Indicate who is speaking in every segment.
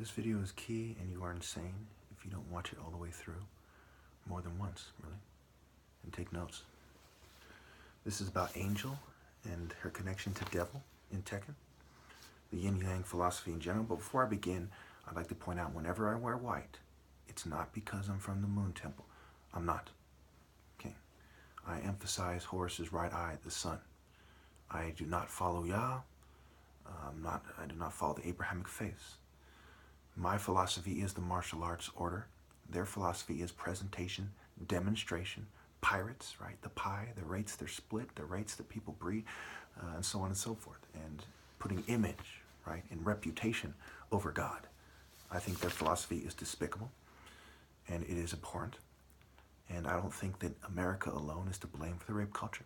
Speaker 1: This video is key, and you are insane if you don't watch it all the way through, more than once, really, and take notes. This is about Angel and her connection to devil in Tekken, the yin-yang philosophy in general. But before I begin, I'd like to point out, whenever I wear white, it's not because I'm from the Moon Temple. I'm not. Okay. I emphasize Horus's right eye, the sun. I do not follow Yah. I do not follow the Abrahamic faith. My philosophy is the martial arts order. Their philosophy is presentation, demonstration, pirates, right? The pie, the rates they're split, the rates that people breed, and so on and so forth. And putting image, right, and reputation over God. I think their philosophy is despicable, and it is abhorrent. And I don't think that America alone is to blame for the rape culture.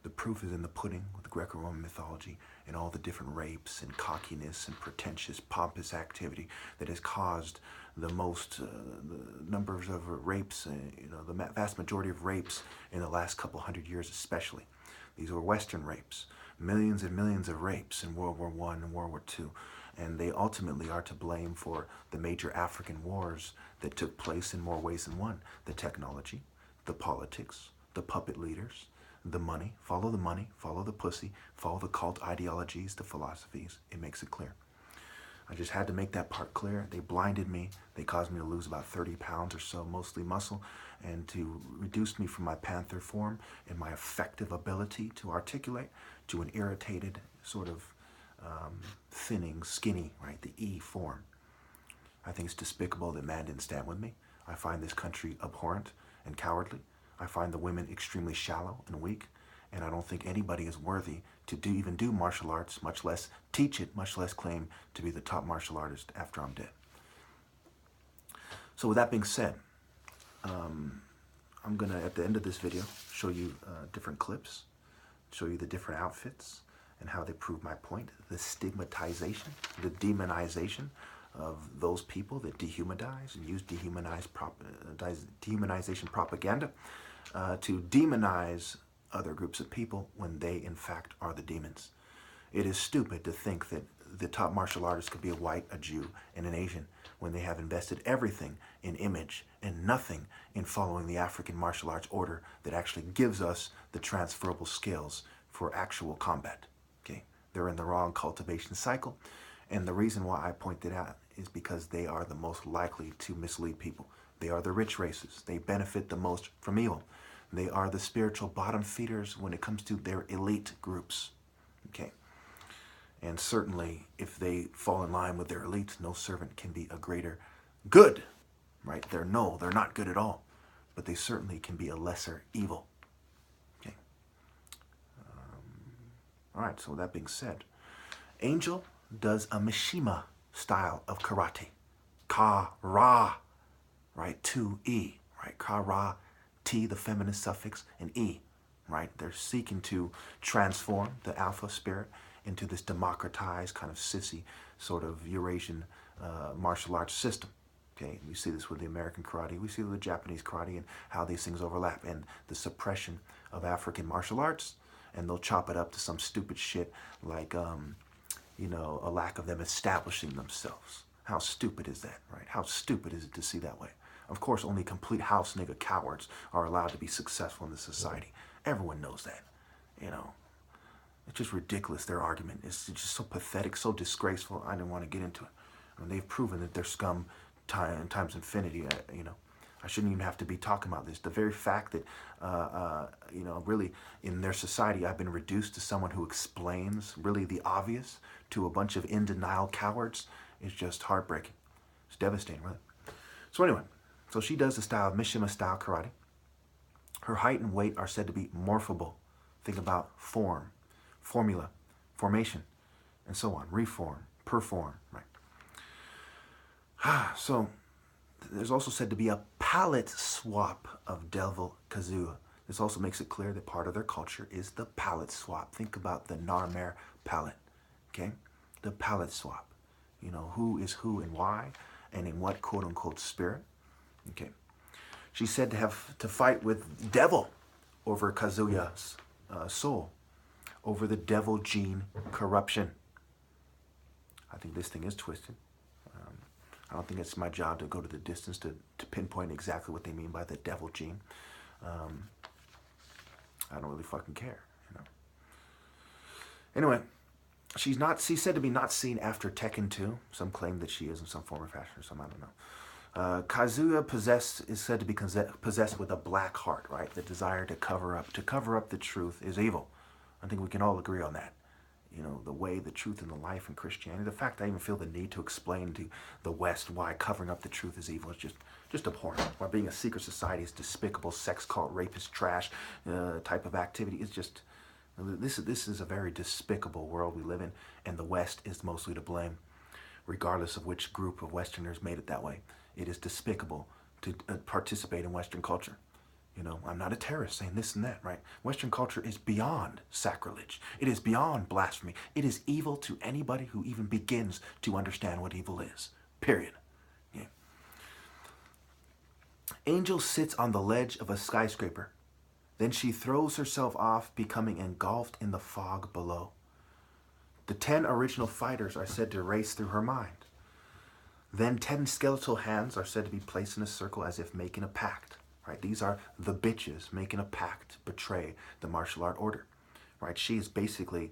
Speaker 1: The proof is in the pudding with Greco Roman mythology and all the different rapes and cockiness and pretentious, pompous activity that has caused the most, the numbers of rapes, the vast majority of rapes in the last couple hundred years especially. These were Western rapes, millions and millions of rapes in World War I and World War II. And they ultimately are to blame for the major African wars that took place in more ways than one. The technology, the politics, the puppet leaders, the money, follow the pussy, follow the cult ideologies, the philosophies. It makes it clear. I just had to make that part clear. They blinded me. They caused me to lose about 30 pounds or so, mostly muscle, and to reduce me from my panther form and my effective ability to articulate to an irritated sort of thinning, skinny, right, the E form. I think it's despicable that man didn't stand with me. I find this country abhorrent and cowardly. I find the women extremely shallow and weak, and I don't think anybody is worthy to even do martial arts, much less teach it, much less claim to be the top martial artist after I'm dead. So with that being said, I'm going to, at the end of this video, show you different clips, show you the different outfits, and how they prove my point. The stigmatization, the demonization of those people that dehumanize and use dehumanization propaganda to demonize other groups of people when they, in fact, are the demons. It is stupid to think that the top martial artist could be a white, a Jew, and an Asian when they have invested everything in image and nothing in following the African martial arts order that actually gives us the transferable skills for actual combat. Okay? They're in the wrong cultivation cycle, and the reason why I point it out is because they are the most likely to mislead people. They are the rich races. They benefit the most from evil. They are the spiritual bottom feeders when it comes to their elite groups. Okay? And certainly, if they fall in line with their elite, no servant can be a greater good. Right? They're not good at all. But they certainly can be a lesser evil. Okay? All right, so with that being said, Angel does a Mishima style of karate. Ka-ra, right? 2-E, right? Ka-ra, T, the feminine suffix, and E, right? They're seeking to transform the alpha spirit into this democratized, kind of sissy, sort of Eurasian martial arts system. Okay, we see this with the American karate, we see it with the Japanese karate, and how these things overlap, and the suppression of African martial arts, and they'll chop it up to some stupid shit like, a lack of them establishing themselves. How stupid is that, right? How stupid is it to see that way? Of course, only complete house nigga cowards are allowed to be successful in this society. Everyone knows that, It's just ridiculous, their argument. It's just so pathetic, so disgraceful. I didn't want to get into it. I mean, they've proven that they're scum times infinity, I shouldn't even have to be talking about this. The very fact that, really in their society, I've been reduced to someone who explains really the obvious to a bunch of in-denial cowards is just heartbreaking. It's devastating, really. So anyway, so she does the style of Mishima style karate. Her height and weight are said to be morphable. Think about form, formula, formation, and so on. Reform, perform, right? So there's also said to be a palette swap of devil Kazuya. This also makes it clear that part of their culture is the palette swap. Think about the Narmer palette, okay? The palette swap. Who is who and why, and in what quote-unquote spirit, okay? She's said to have to fight with devil over Kazuya's soul, over the devil gene corruption. I think this thing is twisted. I don't think it's my job to go to the distance to pinpoint exactly what they mean by the devil gene. I don't really fucking care, you know. Anyway, she's said to be not seen after Tekken 2. Some claim that she is in some form or fashion, or some, I don't know. Kazuya is said to be possessed with a black heart, right? The desire to cover up the truth is evil. I think we can all agree on that. You know, the way, the truth, and the life in Christianity. The fact I even feel the need to explain to the West why covering up the truth is evil is just abhorrent. Why being a secret society is despicable, sex cult, rapist, trash type of activity is just... This is a very despicable world we live in, and the West is mostly to blame, regardless of which group of Westerners made it that way. It is despicable to participate in Western culture. You know, I'm not a terrorist saying this and that, right? Western culture is beyond sacrilege. It is beyond blasphemy. It is evil to anybody who even begins to understand what evil is. Period. Yeah. Angel sits on the ledge of a skyscraper. Then she throws herself off, becoming engulfed in the fog below. The 10 original fighters are said to race through her mind. Then 10 skeletal hands are said to be placed in a circle as if making a pact. Right? These are the bitches making a pact to betray the martial art order. Right? She is basically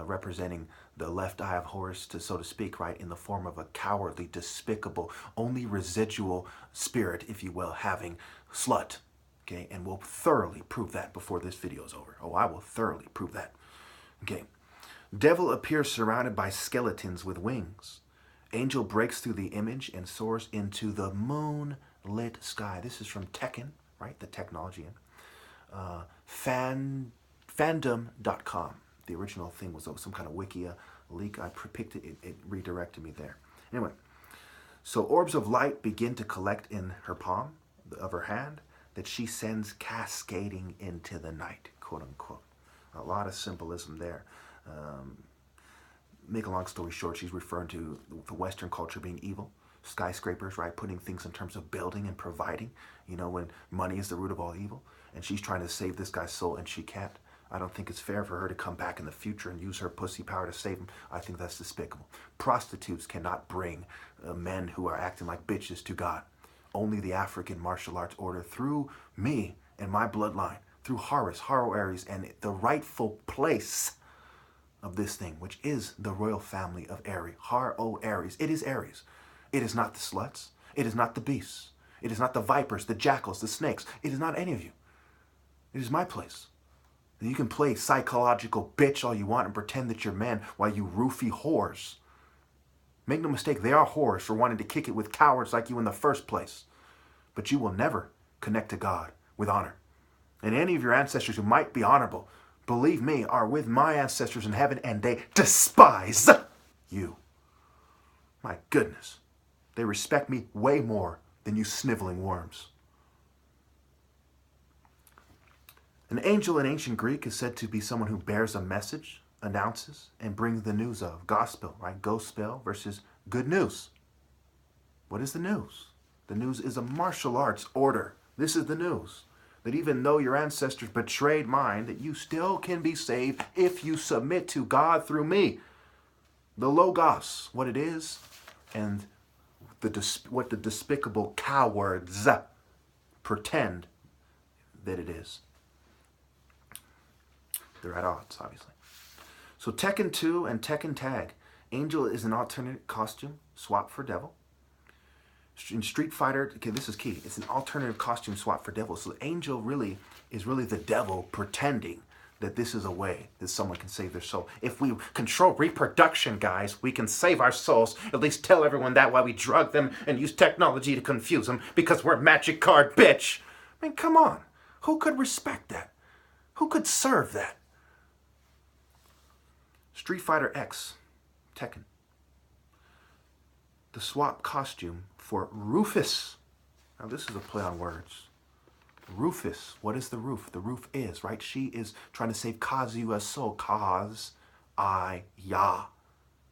Speaker 1: representing the left eye of Horus, so to speak, right, in the form of a cowardly, despicable, only residual spirit, if you will, having slut. Okay, and we'll thoroughly prove that before this video is over. Oh, I will thoroughly prove that. Okay. Devil appears surrounded by skeletons with wings. Angel breaks through the image and soars into the moonlit sky. This is from Tekken, right? The technology. Fandom.com. The original thing was some kind of Wikia leak. I picked it. It redirected me there. Anyway, so orbs of light begin to collect in her palm of her hand that she sends cascading into the night, quote unquote. A lot of symbolism there. Make a long story short, she's referring to the Western culture being evil. Skyscrapers, right? Putting things in terms of building and providing. You know, when money is the root of all evil. And she's trying to save this guy's soul and she can't. I don't think it's fair for her to come back in the future and use her pussy power to save him. I think that's despicable. Prostitutes cannot bring men who are acting like bitches to God. Only the African martial arts order through me and my bloodline, through Horus, Haro Aries, and the rightful place of this thing, which is the royal family of Aries, Haro Aries. It is Aries. It is not the sluts. It is not the beasts. It is not the vipers, the jackals, the snakes. It is not any of you. It is my place. And you can play psychological bitch all you want and pretend that you're men while you roofie whores. Make no mistake, they are whores for wanting to kick it with cowards like you in the first place. But you will never connect to God with honor. And any of your ancestors who might be honorable, believe me, are with my ancestors in heaven and they despise you. My goodness. They respect me way more than you sniveling worms. An angel in ancient Greek is said to be someone who bears a message, announces, and brings the news of. Gospel, right? Gospel versus good news. What is the news? The news is a martial arts order. This is the news. That even though your ancestors betrayed mine, that you still can be saved if you submit to God through me. The Logos, what it is, and what the despicable cowards pretend that it is. They're at odds, obviously. So Tekken 2 and Tekken Tag. Angel is an alternate costume swap for Devil. In Street Fighter, okay, this is key. It's an alternative costume swap for Devil. So Angel really is the devil pretending that this is a way that someone can save their soul. If we control reproduction, guys, we can save our souls. At least tell everyone that while we drug them and use technology to confuse them because we're magic card, bitch. I mean, come on. Who could respect that? Who could serve that? Street Fighter X, Tekken. The swap costume for Rufus. Now this is a play on words. Rufus, what is the roof? The roof is, right? She is trying to save Kazuya's soul. Kaz-I-Ya.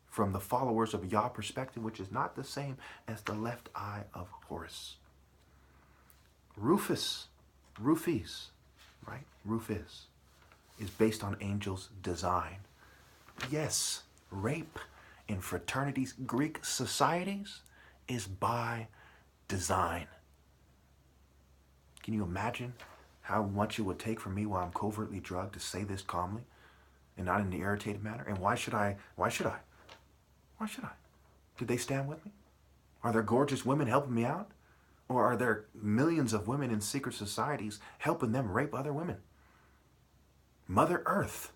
Speaker 1: From the followers of Yah perspective, which is not the same as the left eye of Horus. Rufus, Rufis, right? Rufus is based on Angel's design. Yes, rape in fraternities, Greek societies is by design. Can you imagine how much it would take for me while I'm covertly drugged to say this calmly and not in an irritated manner? And why should I? Why should I? Why should I? Did they stand with me? Are there gorgeous women helping me out? Or are there millions of women in secret societies helping them rape other women? Mother Earth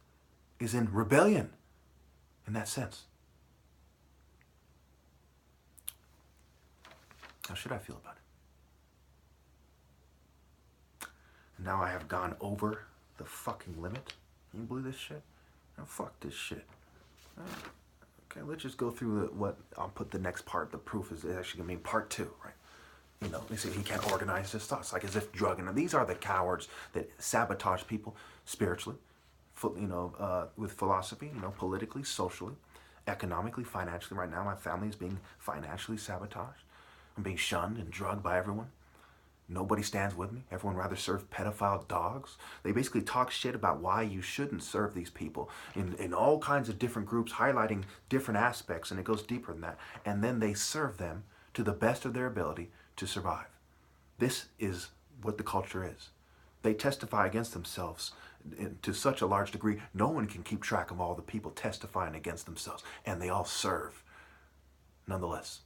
Speaker 1: is in rebellion in that sense. How should I feel about it? Now I have gone over the fucking limit. Can you believe this shit? Now fuck this shit. Okay, let's just go through what I'll put the next part. The proof is actually going to be part 2, right? You know, they say he can't organize his thoughts, like as if drugging them. These are the cowards that sabotage people spiritually, with philosophy, politically, socially, economically, financially. Right now, my family is being financially sabotaged. I'm being shunned and drugged by everyone. Nobody stands with me. Everyone rather serve pedophile dogs. They basically talk shit about why you shouldn't serve these people in all kinds of different groups, highlighting different aspects, and it goes deeper than that. And then they serve them to the best of their ability to survive. This is what the culture is. They testify against themselves to such a large degree, no one can keep track of all the people testifying against themselves, and they all serve nonetheless.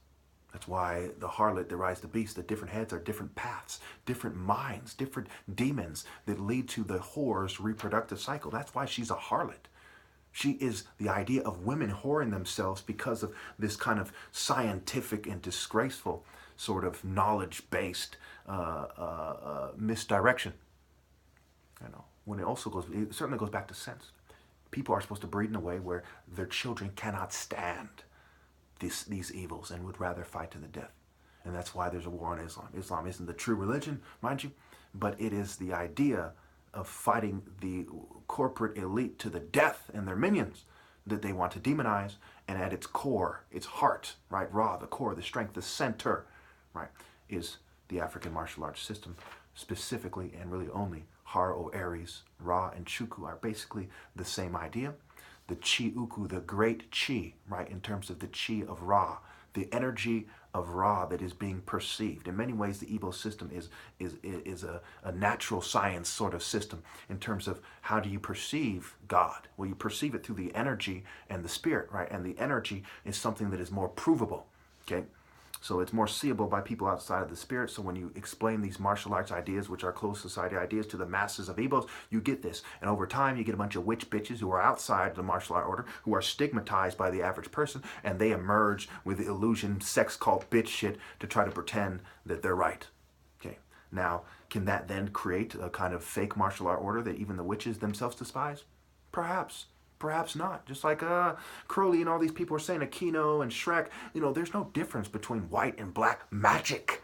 Speaker 1: That's why the harlot that rides the beast, the different heads are different paths, different minds, different demons that lead to the whore's reproductive cycle. That's why she's a harlot. She is the idea of women whoring themselves because of this kind of scientific and disgraceful sort of knowledge-based misdirection. When it certainly goes back to sense. People are supposed to breed in a way where their children cannot stand these evils and would rather fight to the death. And that's why there's a war on Islam. Islam isn't the true religion, mind you, but it is the idea of fighting the corporate elite to the death and their minions that they want to demonize. And at its core, its heart, right, Ra, the core, the strength, the center, right, is the African martial arts system, specifically and really only Har-O Aries, Ra, and Chuku are basically the same idea. The Chi Uku, the great Chi, right, in terms of the Chi of Ra, the energy of Ra that is being perceived. In many ways, the Igbo system is a natural science sort of system in terms of how do you perceive God? Well, you perceive it through the energy and the spirit, right? And the energy is something that is more provable, okay? So it's more seeable by people outside of the spirit. So when you explain these martial arts ideas, which are closed society ideas, to the masses of Igbos, you get this. And over time, you get a bunch of witch bitches who are outside the martial art order, who are stigmatized by the average person, and they emerge with the illusion, sex cult, bitch shit to try to pretend that they're right. Okay. Now, can that then create a kind of fake martial art order that even the witches themselves despise? Perhaps. Perhaps not. Just like Crowley and all these people are saying, Aquino and Shrek, there's no difference between white and black magic.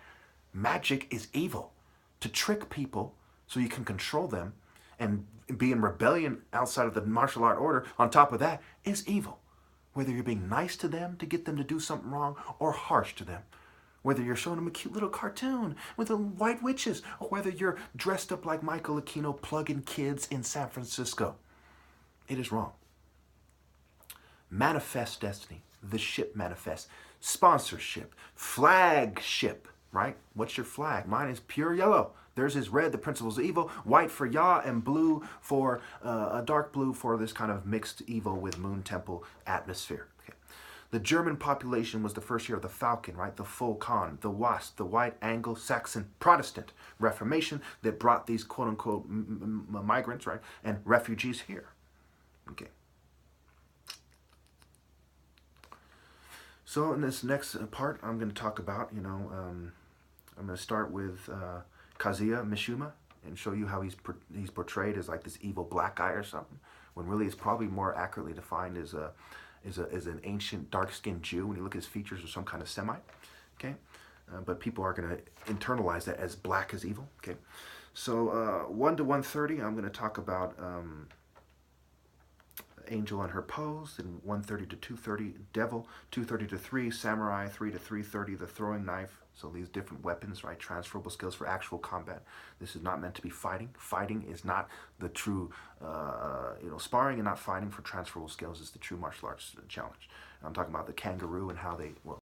Speaker 1: Magic is evil. To trick people so you can control them and be in rebellion outside of the martial art order, on top of that, is evil. Whether you're being nice to them to get them to do something wrong or harsh to them. Whether you're showing them a cute little cartoon with the white witches, or whether you're dressed up like Michael Aquino plugging kids in San Francisco. It is wrong. Manifest destiny, the ship manifests. Sponsorship, flagship, right? What's your flag? Mine is pure yellow. Theirs is red, the principles of evil, white for Yah, and blue for, a dark blue for this kind of mixed evil with moon temple atmosphere. Okay. The German population was the first year of the Falcon, right? The Vulcan, the Wasp, the white Anglo-Saxon Protestant Reformation that brought these quote-unquote migrants, right, and refugees here. Okay. So in this next part, I'm going to talk about, I'm going to start with Kazuya Mishima and show you how he's portrayed as like this evil black guy or something, when really it's probably more accurately defined as an ancient dark-skinned Jew. When you look at his features, or some kind of Semite, okay? But people are going to internalize that as black as evil, okay? So 1 to 130, I'm going to talk about Angel and her pose, and 130 to 230, Devil, 230 to 3, Samurai, 3 to 330, the throwing knife. So these different weapons, right? Transferable skills for actual combat. This is not meant to be fighting. Fighting is not the true, sparring and not fighting for transferable skills is the true martial arts challenge. I'm talking about the kangaroo and how they, well,